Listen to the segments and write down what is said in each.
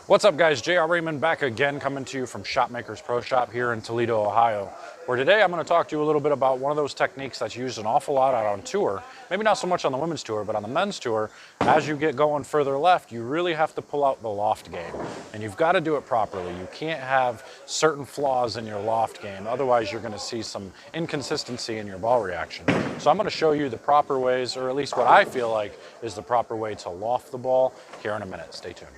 What's up, guys? JR Raymond back again, coming to you from Shopmakers Pro Shop here in Toledo, Ohio, where today I'm going to talk to you a little bit about one of those techniques that's used an awful lot out on tour. Maybe not so much on the women's tour, but on the men's tour, as you get going further left, you really have to pull out the loft game, and you've got to do it properly. You can't have certain flaws in your loft game, otherwise you're going to see some inconsistency in your ball reaction. So I'm going to show you the proper ways, or at least what I feel like is the proper way to loft the ball here in a minute. Stay tuned.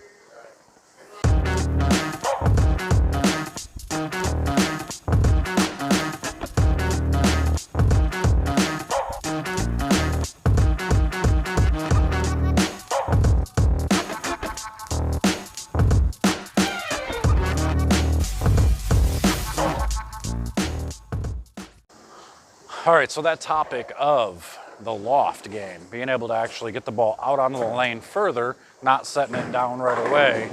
All right, so that topic of the loft game, being able to actually get the ball out onto the lane further, not setting it down right away,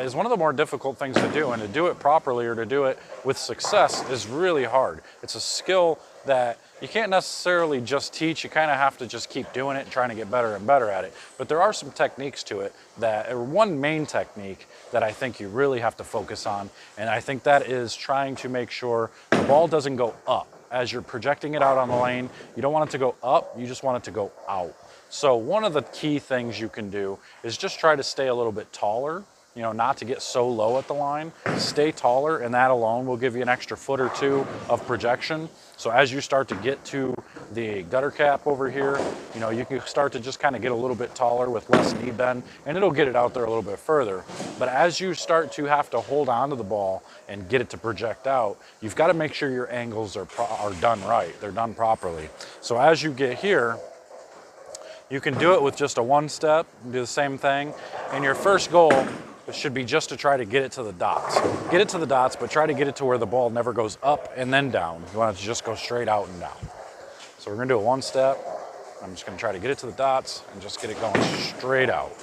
is one of the more difficult things to do. And to do it properly, or to do it with success, is really hard. It's a skill that you can't necessarily just teach. You kind of have to just keep doing it and trying to get better and better at it. But there are some techniques to it or one main technique that I think you really have to focus on. And I think that is trying to make sure the ball doesn't go up. As you're projecting it out on the lane, you don't want it to go up, you just want it to go out. So one of the key things you can do is just try to stay a little bit taller, not to get so low at the line. Stay taller, and that alone will give you an extra foot or two of projection. So as you start to get to the gutter cap over here, you can start to just kind of get a little bit taller with less knee bend, and it'll get it out there a little bit further. But as you start to have to hold on to the ball and get it to project out, you've got to make sure your angles are done right. They're done properly. So as you get here, you can do it with just a one step, do the same thing. And your first goal should be just to try to get it to the dots. Get it to the dots, but try to get it to where the ball never goes up and then down. You want it to just go straight out and down. So we're gonna do a one step. I'm just gonna try to get it to the dots and just get it going straight out.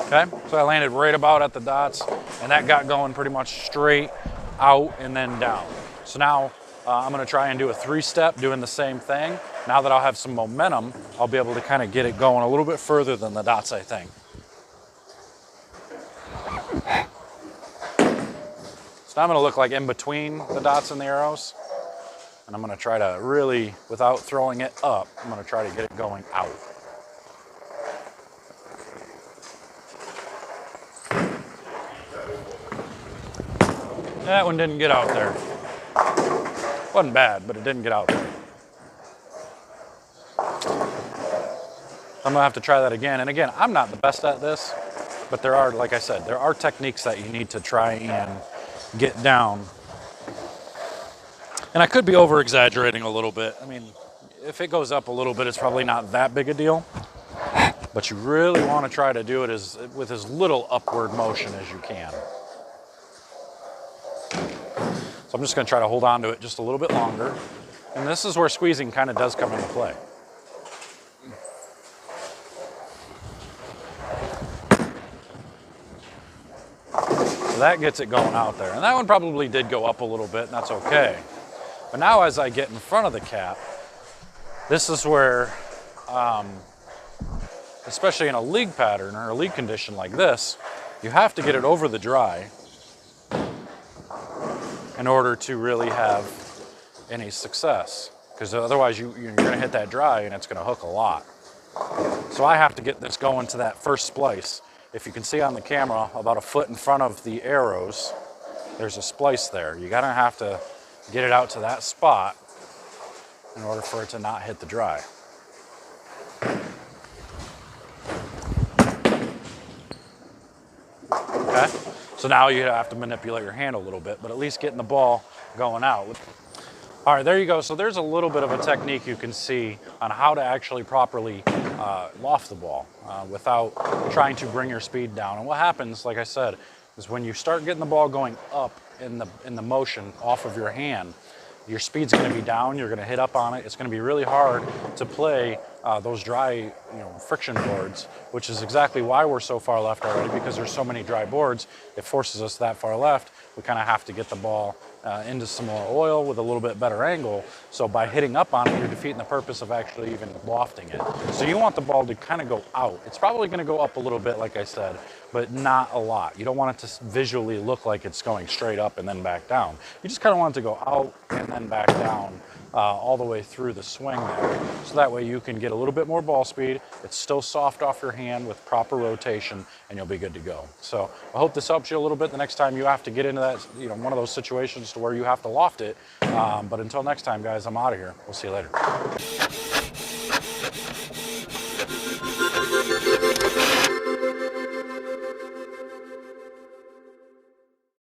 Okay, so I landed right about at the dots, and that got going pretty much straight out and then down. So now I'm gonna try and do a three-step, doing the same thing. Now that I'll have some momentum, I'll be able to kind of get it going a little bit further than the dots, I think. So now I'm gonna look like in between the dots and the arrows. And I'm gonna try to really, without throwing it up, I'm gonna try to get it going out. That one didn't get out there. Wasn't bad, but it didn't get out there. I'm gonna have to try that again. And again, I'm not the best at this, but there are, like I said, there are techniques that you need to try and get down. And I could be over exaggerating a little bit. I mean, if it goes up a little bit, it's probably not that big a deal, but you really wanna try to do it with as little upward motion as you can. So I'm just gonna try to hold on to it just a little bit longer. And this is where squeezing kind of does come into play. So that gets it going out there. And that one probably did go up a little bit, and that's okay. But now as I get in front of the cap, this is where, especially in a league pattern or a league condition like this, you have to get it over the dry in order to really have any success, because otherwise you're going to hit that dry and it's going to hook a lot. So I have to get this going to that first splice. If you can see on the camera, about a foot in front of the arrows, there's a splice there. You're going to have to get it out to that spot in order for it to not hit the dry. Okay, so now you have to manipulate your hand a little bit, but at least getting the ball going out. All right, there you go. So there's a little bit of a technique you can see on how to actually properly loft the ball without trying to bring your speed down. And what happens, like I said, is when you start getting the ball going up in the motion off of your hand, your speed's going to be down. You're going to hit up on it. It's going to be really hard to play those dry, friction boards, which is exactly why we're so far left already, because there's so many dry boards. It forces us that far left. We kind of have to get the ball into some more oil with a little bit better angle. So by hitting up on it, you're defeating the purpose of actually even lofting it. So you want the ball to kind of go out. It's probably going to go up a little bit, like I said, but not a lot. You don't want it to visually look like it's going straight up and then back down. You just kind of want it to go out and then back down all the way through the swing there. So that way you can get a little bit more ball speed. It's still soft off your hand with proper rotation, and you'll be good to go. So I hope this helps you a little bit the next time you have to get into that, one of those situations to where you have to loft it. But until next time, guys, I'm out of here. We'll see you later.